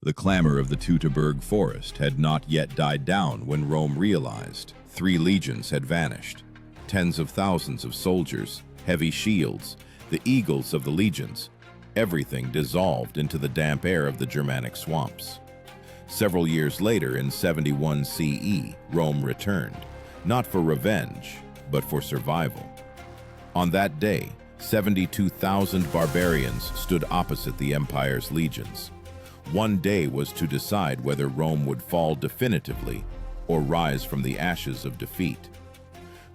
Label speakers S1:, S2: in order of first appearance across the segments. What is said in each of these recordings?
S1: The clamor of the Teutoburg forest had not yet died down when Rome realized 3 legions had vanished. Tens of thousands of soldiers, heavy shields, the eagles of the legions, everything dissolved into the damp air of the Germanic swamps. Several years later, in 71 CE, Rome returned, not for revenge, but for survival. On that day, 72,000 barbarians stood opposite the empire's legions. One day was to decide whether Rome would fall definitively or rise from the ashes of defeat.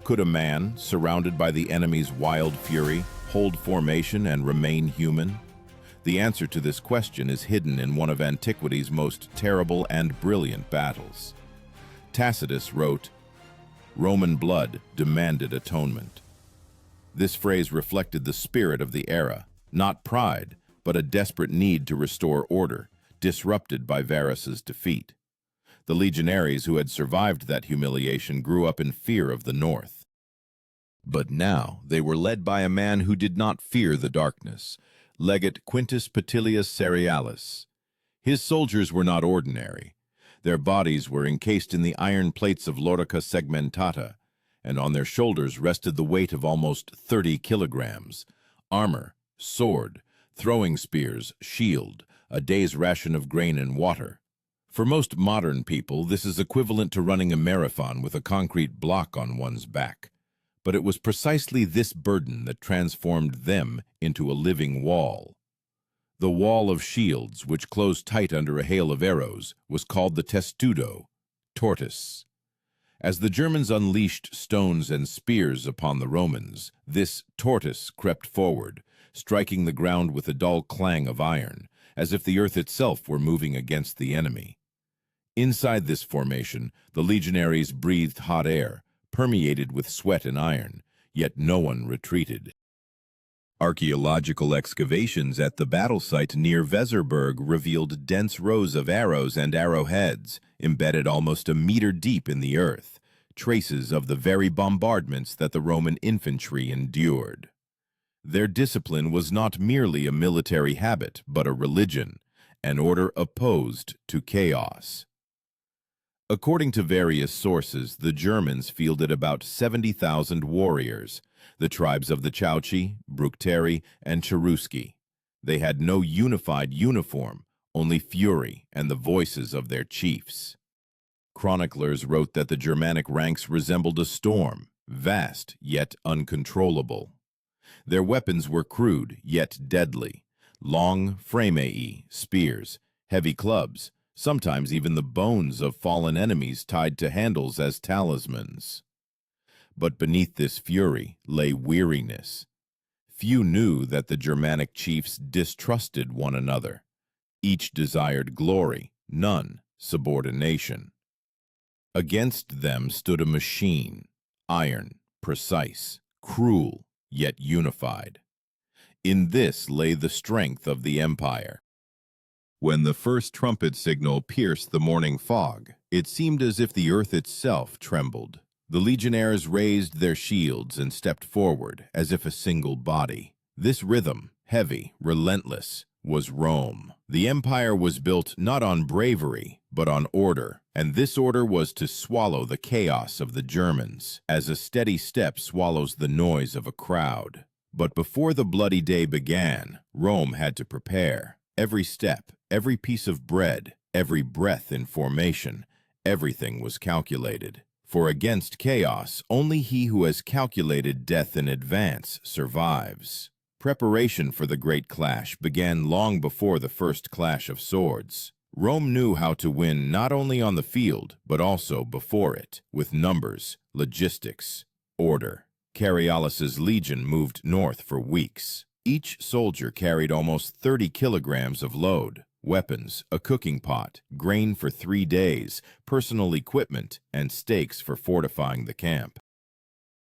S1: Could a man, surrounded by the enemy's wild fury, hold formation and remain human? The answer to this question is hidden in one of antiquity's most terrible and brilliant battles. Tacitus wrote, "Roman blood demanded atonement." This phrase reflected the spirit of the era, not pride, but a desperate need to restore order, disrupted by Varus's defeat. The legionaries who had survived that humiliation grew up in fear of the north. But now they were led by a man who did not fear the darkness, Legate Quintus Petilius Cerealis. His soldiers were not ordinary. Their bodies were encased in the iron plates of Lorica segmentata, and on their shoulders rested the weight of almost 30 kilograms. Armor, sword, throwing spears, shield, a day's ration of grain and water. For most modern people, this is equivalent to running a marathon with a concrete block on one's back. But it was precisely this burden that transformed them into a living wall. The wall of shields, which closed tight under a hail of arrows, was called the testudo, tortoise. As the Germans unleashed stones and spears upon the Romans, this tortoise crept forward, striking the ground with a dull clang of iron, as if the earth itself were moving against the enemy. Inside this formation, the legionaries breathed hot air, permeated with sweat and iron, yet no one retreated. Archaeological excavations at the battle site near Weserberg revealed dense rows of arrows and arrowheads, embedded almost a meter deep in the earth, traces of the very bombardments that the Roman infantry endured. Their discipline was not merely a military habit, but a religion, an order opposed to chaos. According to various sources, the Germans fielded about 70,000 warriors, the tribes of the Chauci, Bructeri, and Cherusci. They had no unified uniform, only fury and the voices of their chiefs. Chroniclers wrote that the Germanic ranks resembled a storm, vast yet uncontrollable. Their weapons were crude yet deadly, long framei, spears, heavy clubs, sometimes even the bones of fallen enemies tied to handles as talismans. But beneath this fury lay weariness. Few knew that the Germanic chiefs distrusted one another. Each desired glory, none subordination. Against them stood a machine, iron, precise, cruel, yet unified. In this lay the strength of the empire. When the first trumpet signal pierced the morning fog, it seemed as if the earth itself trembled. The legionnaires raised their shields and stepped forward, as if a single body. This rhythm, heavy, relentless, was Rome. The empire was built not on bravery, but on order, and this order was to swallow the chaos of the Germans, as a steady step swallows the noise of a crowd. But before the bloody day began, Rome had to prepare. Every step, every piece of bread, every breath in formation, everything was calculated. For against chaos, only he who has calculated death in advance survives. Preparation for the great clash began long before the first clash of swords. Rome knew how to win not only on the field, but also before it, with numbers, logistics, order. Cerealis' legion moved north for weeks. Each soldier carried almost 30 kilograms of load, weapons, a cooking pot, grain for 3 days, personal equipment, and stakes for fortifying the camp.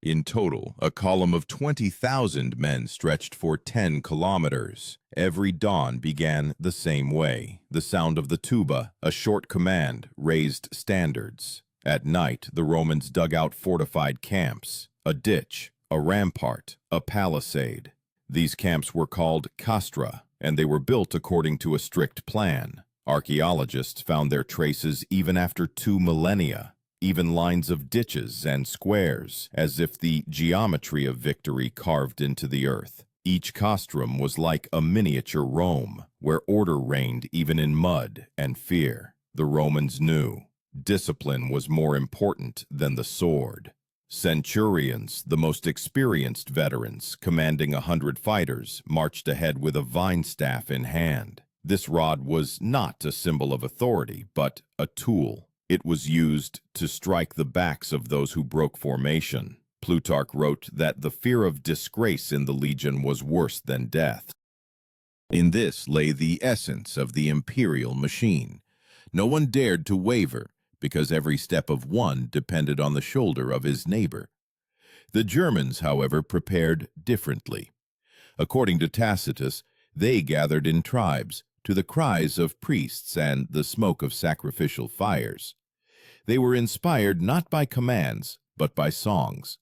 S1: In total, a column of 20,000 men stretched for 10 kilometers. Every dawn began the same way. The sound of the tuba, a short command, raised standards. At night, the Romans dug out fortified camps, a ditch, a rampart, a palisade. These camps were called castra, and they were built according to a strict plan. Archaeologists found their traces even after 2 millennia, even lines of ditches and squares, as if the geometry of victory carved into the earth. Each castrum was like a miniature Rome, where order reigned even in mud and fear. The Romans knew discipline was more important than the sword. Centurions, the most experienced veterans, commanding 100 fighters, marched ahead with a vine staff in hand. This rod was not a symbol of authority, but a tool. It was used to strike the backs of those who broke formation. Plutarch wrote that the fear of disgrace in the legion was worse than death. In this lay the essence of the imperial machine. No one dared to waver, because every step of one depended on the shoulder of his neighbor. The Germans, however, prepared differently. According to Tacitus, they gathered in tribes, to the cries of priests and the smoke of sacrificial fires. They were inspired not by commands, but by songs.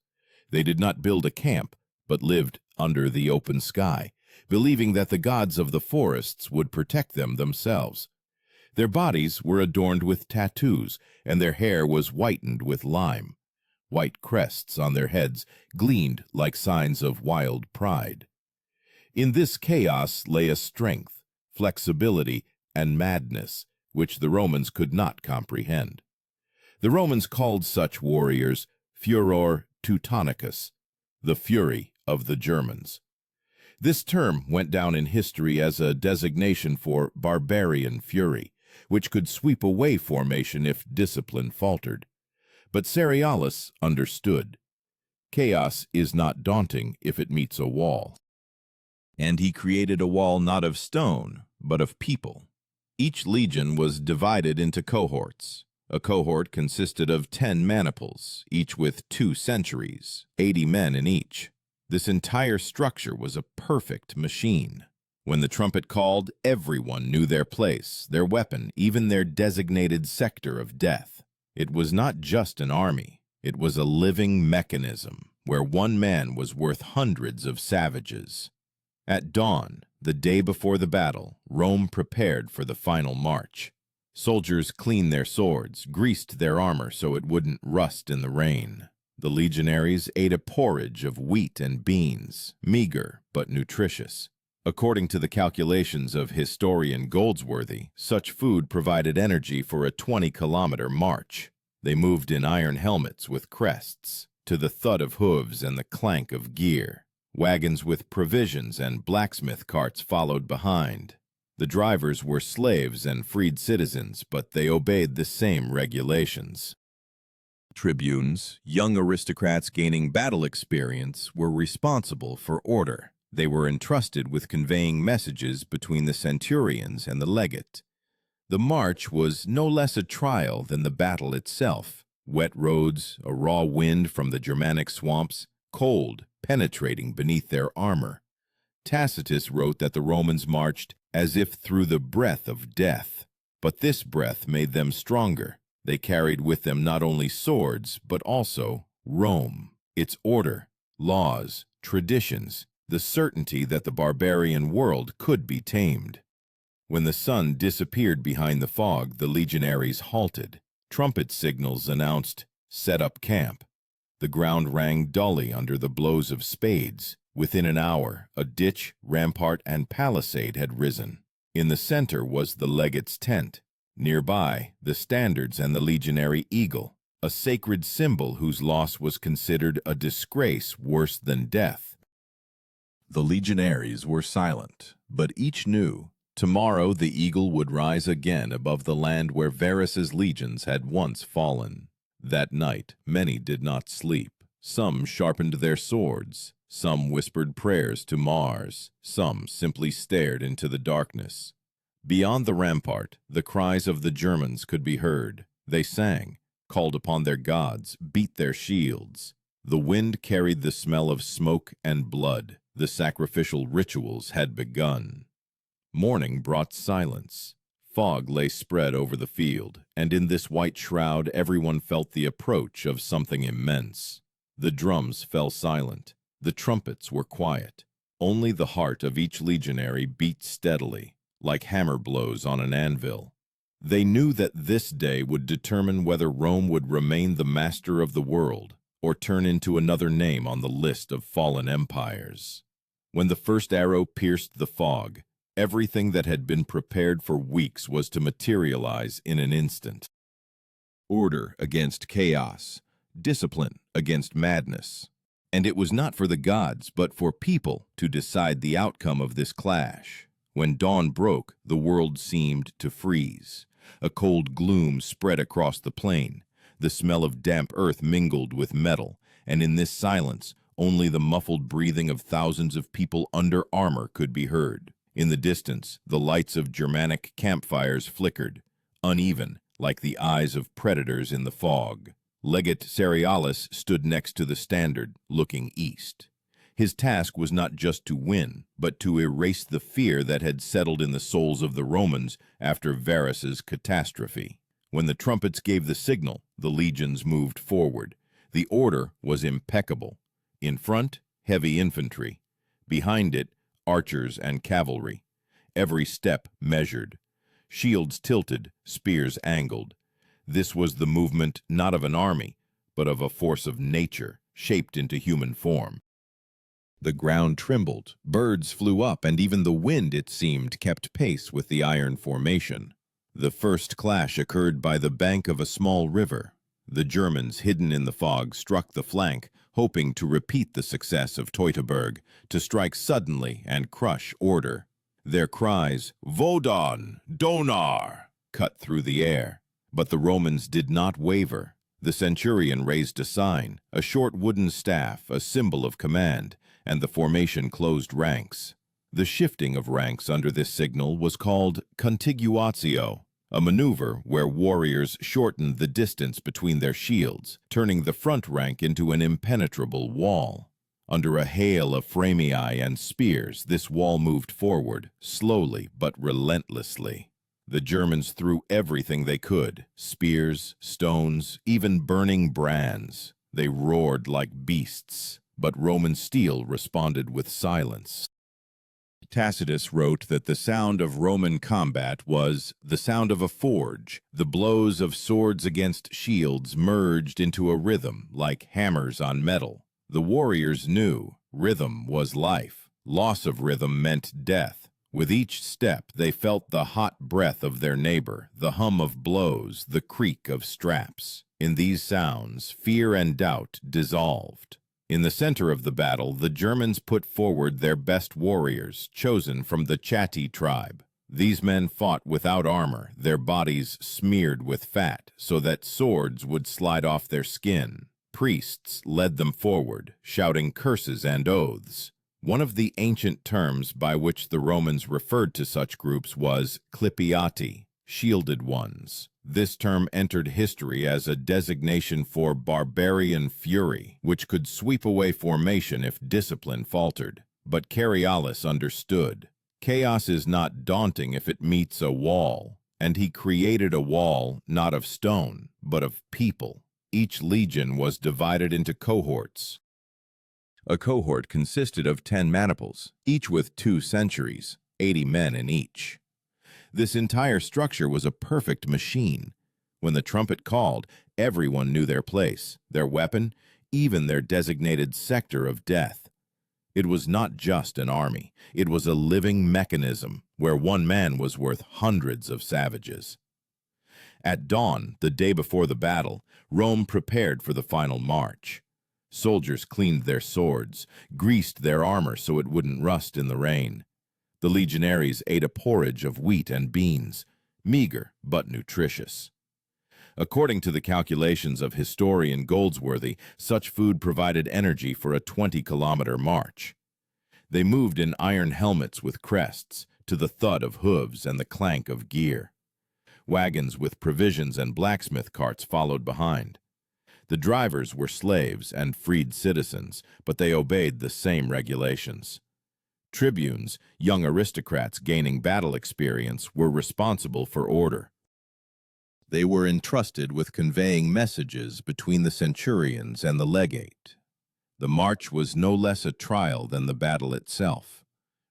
S1: They did not build a camp, but lived under the open sky, believing that the gods of the forests would protect them themselves. Their bodies were adorned with tattoos, and their hair was whitened with lime. White crests on their heads gleamed like signs of wild pride. In this chaos lay a strength, flexibility, and madness, which the Romans could not comprehend. The Romans called such warriors furor Teutonicus, the fury of the Germans. This term went down in history as a designation for barbarian fury, which could sweep away formation if discipline faltered. But Cerealis understood. Chaos is not daunting if it meets a wall. And he created a wall not of stone, but of people. Each legion was divided into cohorts. A cohort consisted of 10 maniples, each with 2 centuries, 80 men in each. This entire structure was a perfect machine. When the trumpet called, everyone knew their place, their weapon, even their designated sector of death. It was not just an army. It was a living mechanism, where one man was worth hundreds of savages. At dawn, the day before the battle, Rome prepared for the final march. Soldiers cleaned their swords, greased their armor so it wouldn't rust in the rain. The legionaries ate a porridge of wheat and beans, meager but nutritious. According to the calculations of historian Goldsworthy, such food provided energy for a 20-kilometer march. They moved in iron helmets with crests, to the thud of hooves and the clank of gear. Wagons with provisions and blacksmith carts followed behind. The drivers were slaves and freed citizens, but they obeyed the same regulations. Tribunes, young aristocrats gaining battle experience, were responsible for order. They were entrusted with conveying messages between the centurions and the legate. The march was no less a trial than the battle itself. Wet roads, a raw wind from the Germanic swamps, cold, penetrating beneath their armor. Tacitus wrote that the Romans marched as if through the breath of death. But this breath made them stronger. They carried with them not only swords, but also Rome, its order, laws, traditions, the certainty that the barbarian world could be tamed. When the sun disappeared behind the fog, the legionaries halted. Trumpet signals announced, "Set up camp." The ground rang dully under the blows of spades. Within an hour, a ditch, rampart, and palisade had risen. In the center was the legate's tent. Nearby, the standards and the legionary eagle, a sacred symbol whose loss was considered a disgrace worse than death. The legionaries were silent, but each knew tomorrow the eagle would rise again above the land where Varus's legions had once fallen. That night, many did not sleep. Some sharpened their swords. Some whispered prayers to Mars. Some simply stared into the darkness. Beyond the rampart, the cries of the Germans could be heard. They sang, called upon their gods, beat their shields. The wind carried the smell of smoke and blood. The sacrificial rituals had begun. Morning brought silence. Fog lay spread over the field, and in this white shroud everyone felt the approach of something immense. The drums fell silent. The trumpets were quiet. Only the heart of each legionary beat steadily, like hammer blows on an anvil. They knew that this day would determine whether Rome would remain the master of the world or turn into another name on the list of fallen empires. When the first arrow pierced the fog, everything that had been prepared for weeks was to materialize in an instant. Order against chaos, discipline against madness. And it was not for the gods, but for people to decide the outcome of this clash. When dawn broke, the world seemed to freeze. A cold gloom spread across the plain. The smell of damp earth mingled with metal, and in this silence, only the muffled breathing of thousands of people under armor could be heard. In the distance, the lights of Germanic campfires flickered, uneven, like the eyes of predators in the fog. Legate Cerealis stood next to the standard, looking east. His task was not just to win, but to erase the fear that had settled in the souls of the Romans after Varus's catastrophe. When the trumpets gave the signal, the legions moved forward. The order was impeccable. In front, heavy infantry. Behind it, archers and cavalry. Every step measured. Shields tilted, spears angled. This was the movement not of an army, but of a force of nature, shaped into human form. The ground trembled, birds flew up, and even the wind, it seemed, kept pace with the iron formation. The first clash occurred by the bank of a small river. The Germans, hidden in the fog, struck the flank, hoping to repeat the success of Teutoburg, to strike suddenly and crush order. Their cries, "Vodon! Donar!" cut through the air. But the Romans did not waver. The centurion raised a sign, a short wooden staff, a symbol of command, and the formation closed ranks. The shifting of ranks under this signal was called contiguatio, a maneuver where warriors shortened the distance between their shields, turning the front rank into an impenetrable wall. Under a hail of framii and spears, this wall moved forward, slowly but relentlessly. The Germans threw everything they could, spears, stones, even burning brands. They roared like beasts, but Roman steel responded with silence. Tacitus wrote that the sound of Roman combat was the sound of a forge. The blows of swords against shields merged into a rhythm like hammers on metal. The warriors knew rhythm was life. Loss of rhythm meant death. With each step, they felt the hot breath of their neighbor, the hum of blows, the creak of straps. In these sounds, fear and doubt dissolved. In the center of the battle, the Germans put forward their best warriors, chosen from the Chatti tribe. These men fought without armor, their bodies smeared with fat, so that swords would slide off their skin. Priests led them forward, shouting curses and oaths. One of the ancient terms by which the Romans referred to such groups was clipiati, shielded ones. This term entered history as a designation for barbarian fury, which could sweep away formation if discipline faltered. But Cerealis understood. Chaos is not daunting if it meets a wall, and he created a wall not of stone, but of people. Each legion was divided into cohorts. A cohort consisted of 10 maniples, each with 2 centuries, 80 men in each. This entire structure was a perfect machine. When the trumpet called, everyone knew their place, their weapon, even their designated sector of death. It was not just an army. It was a living mechanism where one man was worth hundreds of savages. At dawn, the day before the battle, Rome prepared for the final march. Soldiers cleaned their swords, greased their armor so it wouldn't rust in the rain. The legionaries ate a porridge of wheat and beans, meager but nutritious. According to the calculations of historian Goldsworthy, such food provided energy for a 20-kilometer march. They moved in iron helmets with crests, to the thud of hooves and the clank of gear. Wagons with provisions and blacksmith carts followed behind. The drivers were slaves and freed citizens, but they obeyed the same regulations. Tribunes, young aristocrats gaining battle experience, were responsible for order. They were entrusted with conveying messages between the centurions and the legate. The march was no less a trial than the battle itself.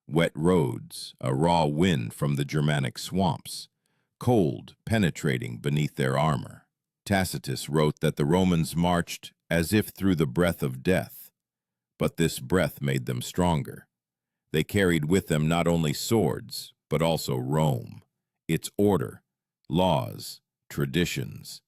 S1: Wet roads, a raw wind from the Germanic swamps, cold penetrating beneath their armor. Tacitus wrote that the Romans marched as if through the breath of death, but this breath made them stronger. They carried with them not only swords, but also Rome, its order, laws, traditions,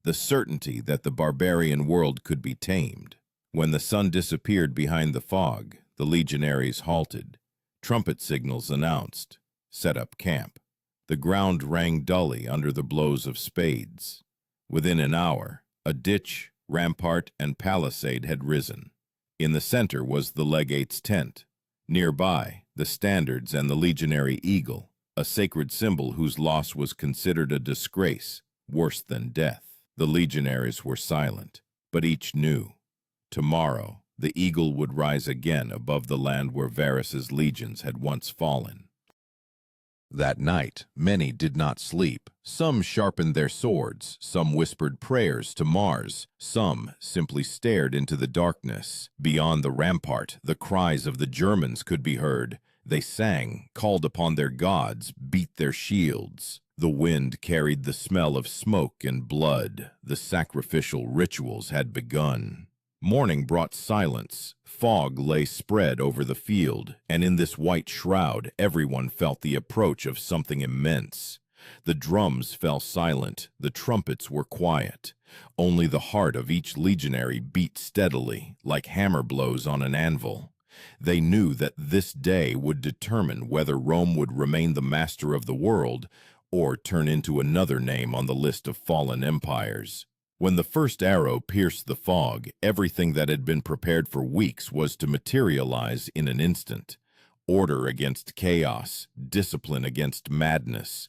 S1: the certainty that the barbarian world could be tamed. When the sun disappeared behind the fog, the legionaries halted. Trumpet signals announced, "Set up camp." The ground rang dully under the blows of spades. Within an hour, a ditch, rampart, and palisade had risen. In the center was the legate's tent. Nearby, the standards and the legionary eagle, a sacred symbol whose loss was considered a disgrace, worse than death. The legionaries were silent, but each knew. Tomorrow, the eagle would rise again above the land where Varus's legions had once fallen. That night, many did not sleep. Some sharpened their swords, some whispered prayers to Mars, some simply stared into the darkness. Beyond the rampart, the cries of the Germans could be heard. They sang, called upon their gods, beat their shields. The wind carried the smell of smoke and blood. The sacrificial rituals had begun. Morning brought silence. Fog lay spread over the field, and in this white shroud everyone felt the approach of something immense. The drums fell silent, the trumpets were quiet. Only the heart of each legionary beat steadily, like hammer blows on an anvil. They knew that this day would determine whether Rome would remain the master of the world or turn into another name on the list of fallen empires. When the first arrow pierced the fog, everything that had been prepared for weeks was to materialize in an instant. Order against chaos, discipline against madness.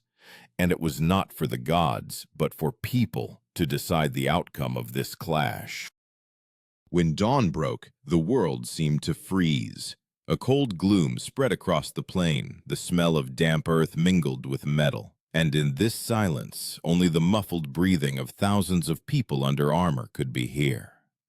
S1: And it was not for the gods, but for people to decide the outcome of this clash. When dawn broke, the world seemed to freeze. A cold gloom spread across the plain, the smell of damp earth mingled with metal. And in this silence, only the muffled breathing of thousands of people under armor could be heard.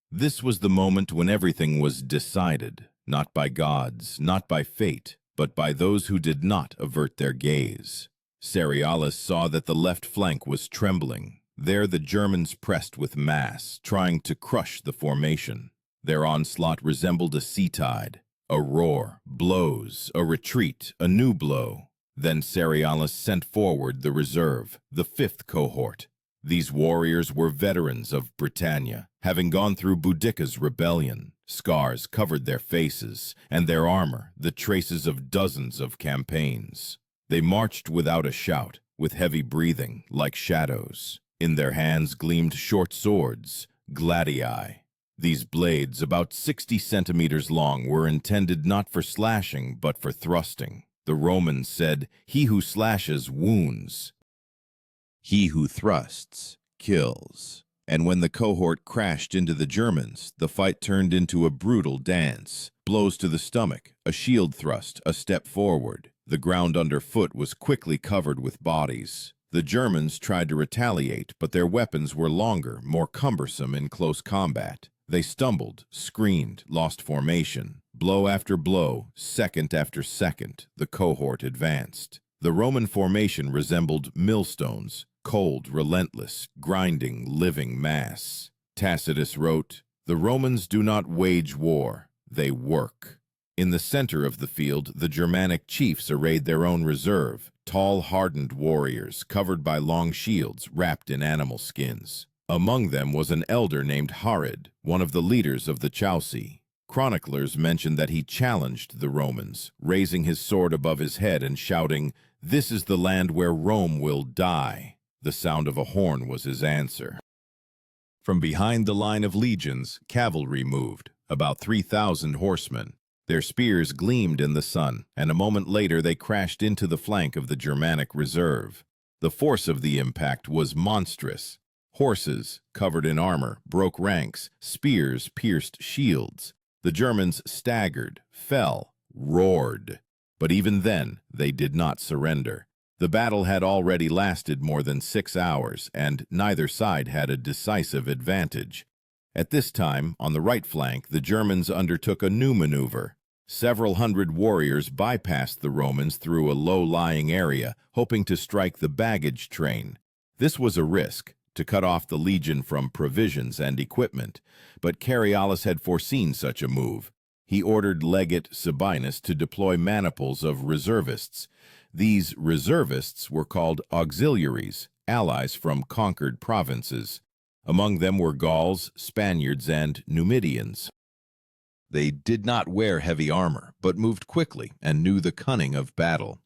S1: This was the moment when everything was decided, not by gods, not by fate, but by those who did not avert their gaze. Cerealis saw that the left flank was trembling. There the Germans pressed with mass, trying to crush the formation. Their onslaught resembled a sea tide. A roar, blows, a retreat, a new blow. Then Cerealis sent forward the reserve, the 5th cohort. These warriors were veterans of Britannia, having gone through Boudicca's rebellion. Scars covered their faces, and their armor, the traces of dozens of campaigns. They marched without a shout, with heavy breathing, like shadows. In their hands gleamed short swords, gladii. These blades, about 60 centimeters long, were intended not for slashing, but for thrusting. The Romans said, "He who slashes wounds. He who thrusts kills." And when the cohort crashed into the Germans, the fight turned into a brutal dance. Blows to the stomach, a shield thrust, a step forward. The ground underfoot was quickly covered with bodies. The Germans tried to retaliate, but their weapons were longer, more cumbersome in close combat. They stumbled, screamed, lost formation. Blow after blow, second after second, the cohort advanced. The Roman formation resembled millstones, cold, relentless, grinding, living mass. Tacitus wrote, "The Romans do not wage war, they work." In the center of the field, the Germanic chiefs arrayed their own reserve, tall, hardened warriors, covered by long shields, wrapped in animal skins. Among them was an elder named Harid, one of the leaders of the Chauci. Chroniclers mention that he challenged the Romans, raising his sword above his head and shouting, "This is the land where Rome will die." The sound of a horn was his answer. From behind the line of legions, cavalry moved, about 3,000 horsemen. Their spears gleamed in the sun, and a moment later they crashed into the flank of the Germanic reserve. The force of the impact was monstrous. Horses, covered in armor, broke ranks, spears pierced shields. The Germans staggered, fell, roared. But even then, they did not surrender. The battle had already lasted more than 6 hours, and neither side had a decisive advantage. At this time, on the right flank, the Germans undertook a new maneuver. Several hundred warriors bypassed the Romans through a low-lying area, hoping to strike the baggage train. This was a risk, to cut off the legion from provisions and equipment, but Cariolus had foreseen such a move. He ordered Legate Sabinus to deploy maniples of reservists. These reservists were called auxiliaries, allies from conquered provinces. Among them were Gauls, Spaniards, and Numidians. They did not wear heavy armor, but moved quickly and knew the cunning of battle.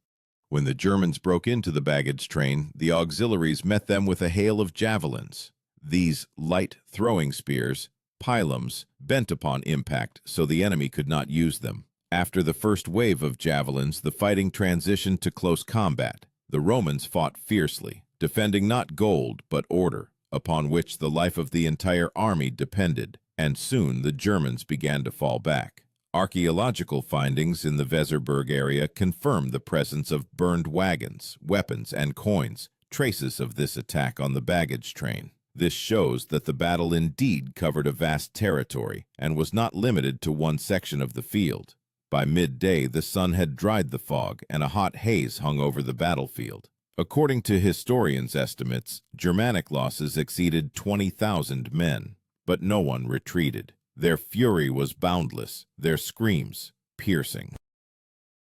S1: When the Germans broke into the baggage train, the auxiliaries met them with a hail of javelins. These light throwing spears, pilums, bent upon impact so the enemy could not use them. After the first wave of javelins, the fighting transitioned to close combat. The Romans fought fiercely, defending not gold but order, upon which the life of the entire army depended, and soon the Germans began to fall back. Archaeological findings in the Weserberg area confirmed the presence of burned wagons, weapons, and coins, traces of this attack on the baggage train. This shows that the battle indeed covered a vast territory and was not limited to one section of the field. By midday, the sun had dried the fog, and a hot haze hung over the battlefield. According to historians' estimates, Germanic losses exceeded 20,000 men, but no one retreated. Their fury was boundless, their screams piercing.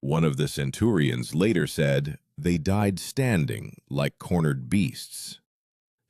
S1: One of the centurions later said, "They died standing like cornered beasts."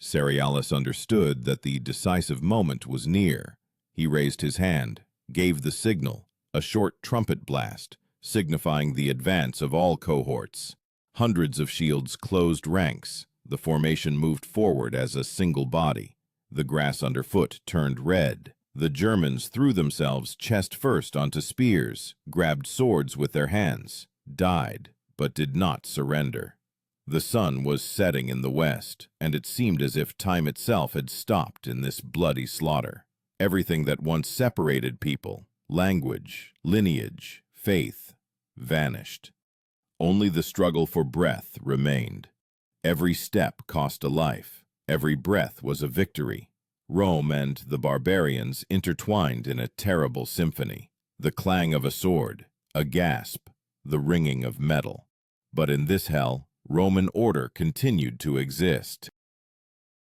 S1: Cerialis understood that the decisive moment was near. He raised his hand, gave the signal, a short trumpet blast, signifying the advance of all cohorts. Hundreds of shields closed ranks. The formation moved forward as a single body. The grass underfoot turned red. The Germans threw themselves chest first onto spears, grabbed swords with their hands, died, but did not surrender. The sun was setting in the west, and it seemed as if time itself had stopped in this bloody slaughter. Everything that once separated people, language, lineage, faith, vanished. Only the struggle for breath remained. Every step cost a life. Every breath was a victory. Rome and the barbarians intertwined in a terrible symphony. The clang of a sword, a gasp, the ringing of metal. But in this hell, Roman order continued to exist.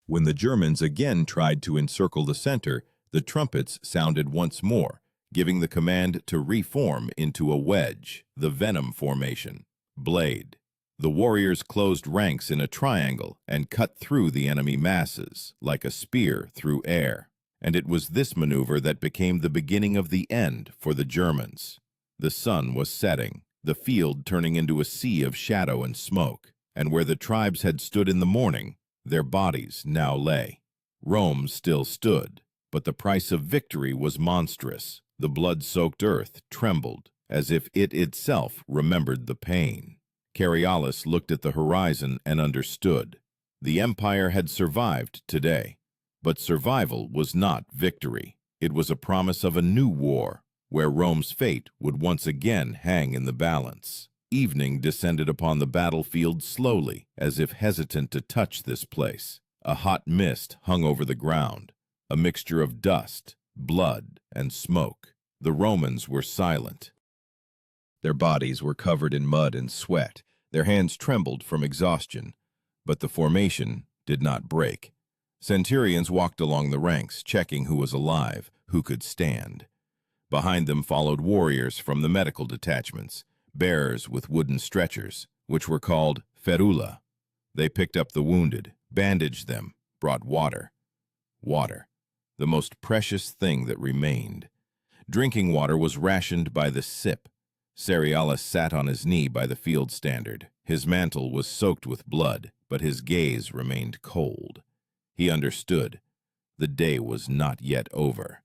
S1: When the Germans again tried to encircle the center, the trumpets sounded once more, giving the command to reform into a wedge, the venom formation. Blade. The warriors closed ranks in a triangle and cut through the enemy masses, like a spear through air. And it was this maneuver that became the beginning of the end for the Germans. The sun was setting, the field turning into a sea of shadow and smoke, and where the tribes had stood in the morning, their bodies now lay. Rome still stood, but the price of victory was monstrous. The blood-soaked earth trembled, as if it itself remembered the pain. Cariolus looked at the horizon and understood. The empire had survived today, but survival was not victory. It was a promise of a new war, where Rome's fate would once again hang in the balance. Evening descended upon the battlefield slowly, as if hesitant to touch this place. A hot mist hung over the ground, a mixture of dust, blood, and smoke. The Romans were silent. Their bodies were covered in mud and sweat. Their hands trembled from exhaustion, but the formation did not break. Centurions walked along the ranks, checking who was alive, who could stand. Behind them followed warriors from the medical detachments, bearers with wooden stretchers, which were called ferula. They picked up the wounded, bandaged them, brought water. Water, the most precious thing that remained. Drinking water was rationed by the sip. Cerialis sat on his knee by the field standard. His mantle was soaked with blood, but his gaze remained cold. He understood. The day was not yet over.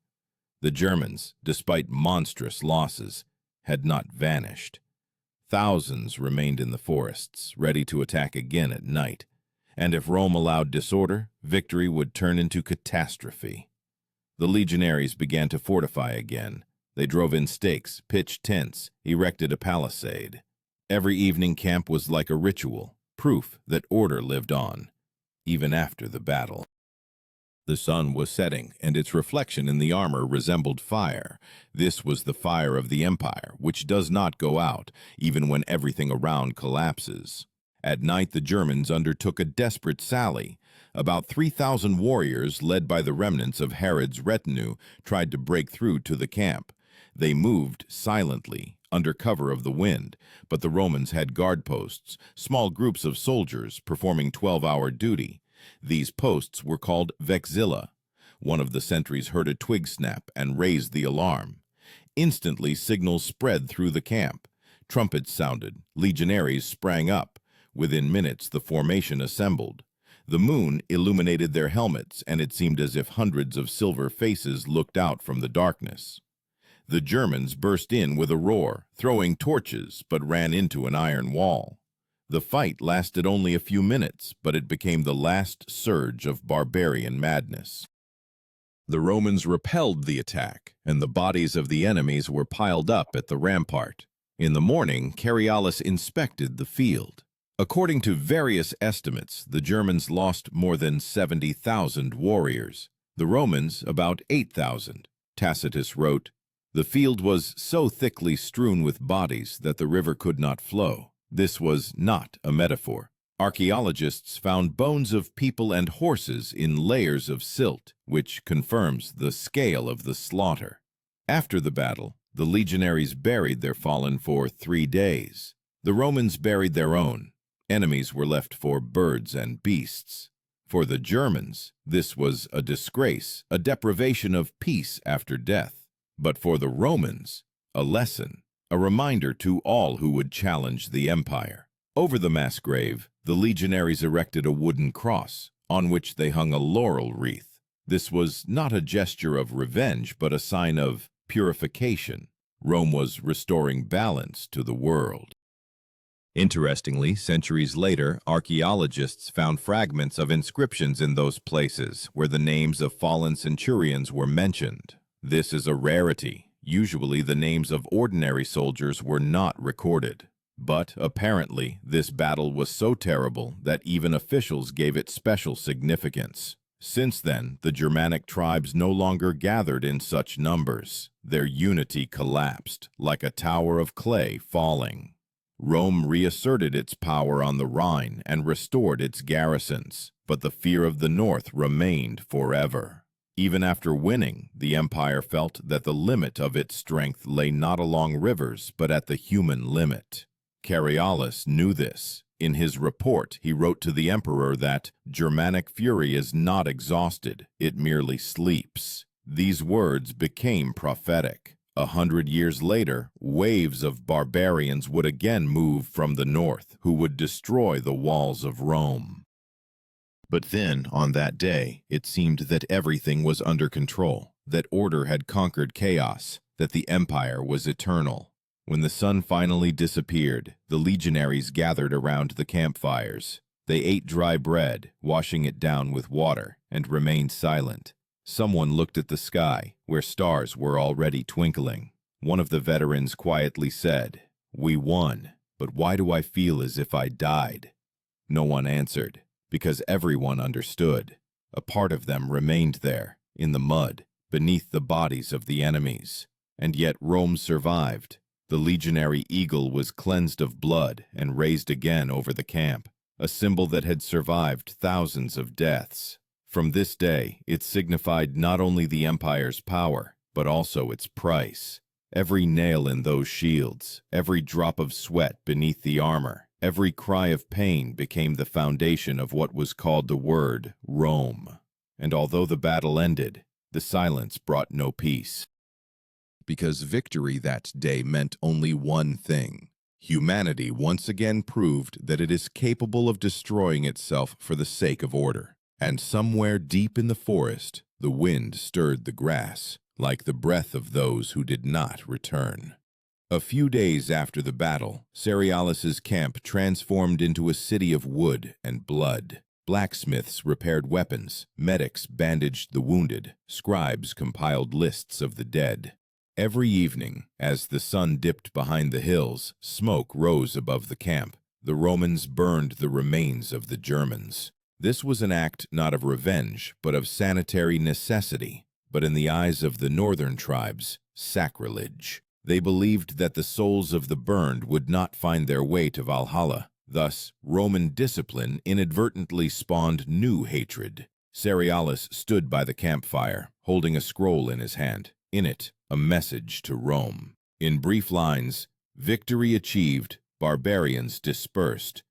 S1: The Germans, despite monstrous losses, had not vanished. Thousands remained in the forests, ready to attack again at night, and if Rome allowed disorder, victory would turn into catastrophe. The legionaries began to fortify again. They drove in stakes, pitched tents, erected a palisade. Every evening camp was like a ritual, proof that order lived on, even after the battle. The sun was setting, and its reflection in the armor resembled fire. This was the fire of the Empire, which does not go out, even when everything around collapses. At night, the Germans undertook a desperate sally. About 3,000 warriors, led by the remnants of Herod's retinue, tried to break through to the camp. They moved silently, under cover of the wind, but the Romans had guard posts, small groups of soldiers performing 12-hour duty. These posts were called vexilla. One of the sentries heard a twig snap and raised the alarm. Instantly, signals spread through the camp. Trumpets sounded. Legionaries sprang up. Within minutes, the formation assembled. The moon illuminated their helmets, and it seemed as if hundreds of silver faces looked out from the darkness. The Germans burst in with a roar, throwing torches, but ran into an iron wall. The fight lasted only a few minutes, but it became the last surge of barbarian madness. The Romans repelled the attack, and the bodies of the enemies were piled up at the rampart. In the morning, Cerealis inspected the field. According to various estimates, the Germans lost more than 70,000 warriors. The Romans, about 8,000. Tacitus wrote, "The field was so thickly strewn with bodies that the river could not flow." This was not a metaphor. Archaeologists found bones of people and horses in layers of silt, which confirms the scale of the slaughter. After the battle, the legionaries buried their fallen for 3 days. The Romans buried their own. Enemies were left for birds and beasts. For the Germans, this was a disgrace, a deprivation of peace after death. But for the Romans, a lesson, a reminder to all who would challenge the empire. Over the mass grave, the legionaries erected a wooden cross, on which they hung a laurel wreath. This was not a gesture of revenge, but a sign of purification. Rome was restoring balance to the world. Interestingly, centuries later, archaeologists found fragments of inscriptions in those places where the names of fallen centurions were mentioned. This is a rarity. Usually the names of ordinary soldiers were not recorded. But apparently this battle was so terrible that even officials gave it special significance. Since then, the Germanic tribes no longer gathered in such numbers. Their unity collapsed, like a tower of clay falling. Rome reasserted its power on the Rhine and restored its garrisons, but the fear of the north remained forever. Even after winning, the empire felt that the limit of its strength lay not along rivers, but at the human limit. Cerealis knew this. In his report, he wrote to the emperor that Germanic fury is not exhausted, it merely sleeps. These words became prophetic. 100 years later, waves of barbarians would again move from the north, who would destroy the walls of Rome. But then, on that day, it seemed that everything was under control, that order had conquered chaos, that the empire was eternal. When the sun finally disappeared, the legionaries gathered around the campfires. They ate dry bread, washing it down with water, and remained silent. Someone looked at the sky, where stars were already twinkling. One of the veterans quietly said, "We won, but why do I feel as if I died?" No one answered, because everyone understood. A part of them remained there, in the mud, beneath the bodies of the enemies. And yet Rome survived. The legionary eagle was cleansed of blood and raised again over the camp, a symbol that had survived thousands of deaths. From this day, it signified not only the empire's power, but also its price. Every nail in those shields, every drop of sweat beneath the armor, every cry of pain became the foundation of what was called the word Rome. And although the battle ended, the silence brought no peace. Because victory that day meant only one thing. Humanity once again proved that it is capable of destroying itself for the sake of order. And somewhere deep in the forest, the wind stirred the grass, like the breath of those who did not return. A few days after the battle, Cerealis's camp transformed into a city of wood and blood. Blacksmiths repaired weapons, medics bandaged the wounded, scribes compiled lists of the dead. Every evening, as the sun dipped behind the hills, smoke rose above the camp. The Romans burned the remains of the Germans. This was an act not of revenge, but of sanitary necessity, but in the eyes of the northern tribes, sacrilege. They believed that the souls of the burned would not find their way to Valhalla. Thus, Roman discipline inadvertently spawned new hatred. Cerealis stood by the campfire, holding a scroll in his hand. In it, a message to Rome. In brief lines, victory achieved, barbarians dispersed.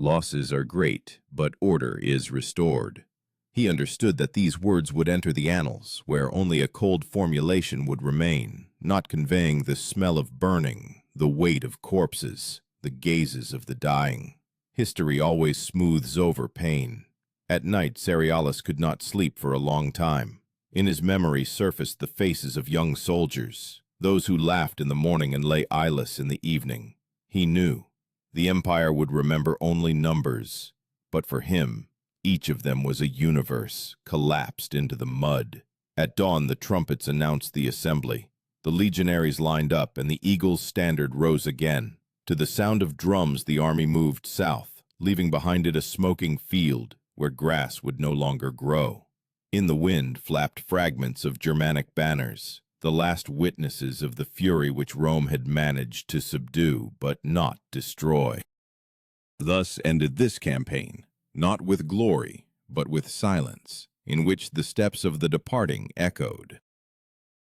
S1: Losses are great, but order is restored. He understood that these words would enter the annals, where only a cold formulation would remain, not conveying the smell of burning, the weight of corpses, the gazes of the dying. History always smooths over pain. At night, Cerealis could not sleep for a long time. In his memory surfaced the faces of young soldiers, those who laughed in the morning and lay eyeless in the evening. He knew the Empire would remember only numbers, but for him, each of them was a universe collapsed into the mud. At dawn, the trumpets announced the assembly. The legionaries lined up, and the eagle's standard rose again. To the sound of drums, the army moved south, leaving behind it a smoking field where grass would no longer grow. In the wind flapped fragments of Germanic banners, the last witnesses of the fury which Rome had managed to subdue but not destroy. Thus ended this campaign, not with glory, but with silence, in which the steps of the departing echoed.